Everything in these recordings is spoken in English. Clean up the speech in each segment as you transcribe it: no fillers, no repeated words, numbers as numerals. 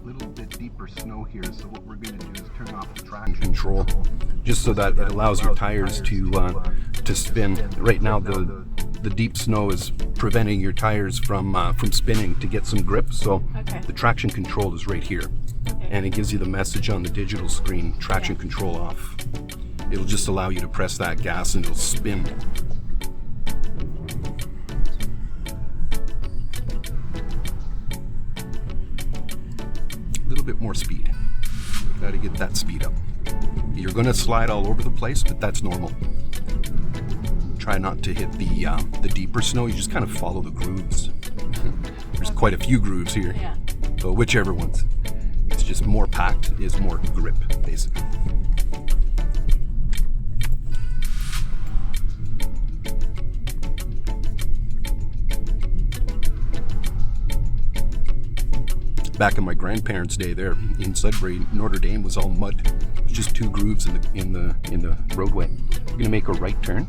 Little bit deeper snow here, so what we're going to do is turn off the traction control just so that it allows your tires to spin. Right now the deep snow is preventing your tires from spinning to get some grip, so the traction control is right here, and it gives you the message on the digital screen, traction control off. It'll just allow you to press that gas and it'll spin. A little bit more speed. Got to get that speed up. You're going to slide all over the place, but that's normal. Try not to hit the deeper snow. You just kind of follow the grooves. There's quite a few grooves here. Yeah. So whichever ones. It's just more packed is more grip, basically. Back in my grandparents' day, there in Sudbury, Notre Dame was all mud. It was just two grooves in the roadway. We're gonna make a right turn.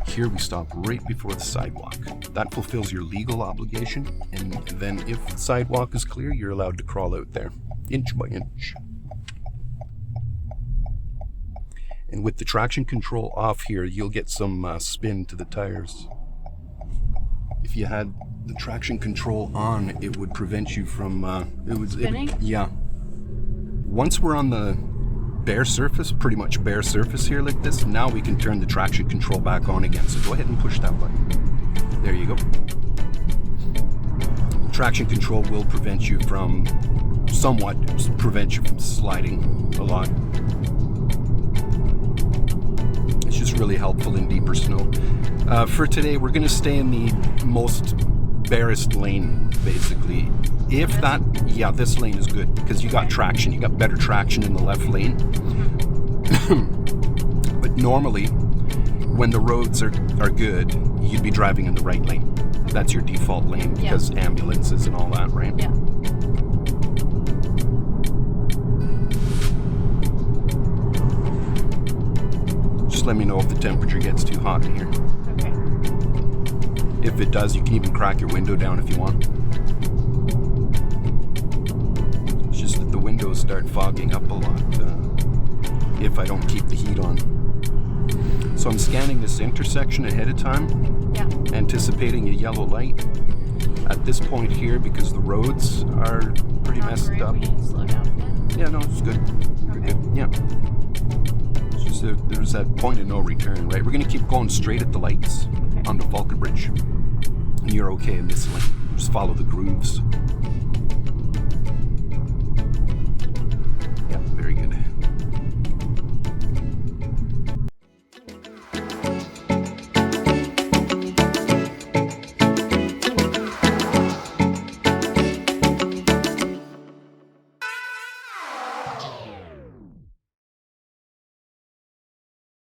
Here we stop right before the sidewalk. That fulfills your legal obligation, and then if the sidewalk is clear, you're allowed to crawl out there, inch by inch. And with the traction control off here, you'll get some spin to the tires. If you had the traction control on, it would prevent you from spinning? Yeah. Once we're on the bare surface, pretty much bare surface here like this, now we can turn the traction control back on again. So go ahead and push that button. There you go. Traction control will prevent you from sliding a lot. It's just really helpful in deeper snow. For today, we're going to stay in the most barest lane, basically. This lane is good because you got traction. You got better traction in the left lane. But normally, when the roads are good, you'd be driving in the right lane. That's your default lane because ambulances and all that, right? Yeah. Just let me know if the temperature gets too hot in here. Okay. If it does, you can even crack your window down if you want. It's just that the windows start fogging up a lot if I don't keep the heat on. So I'm scanning this intersection ahead of time, anticipating a yellow light. At this point here, because the roads are pretty messed up. We need to slow down a bit. Yeah, no, it's good. You're good. Yeah. It's just there's that point of no return, right? We're going to keep going straight at the lights on the Falcon Bridge. And you're okay in this lane. Just follow the grooves.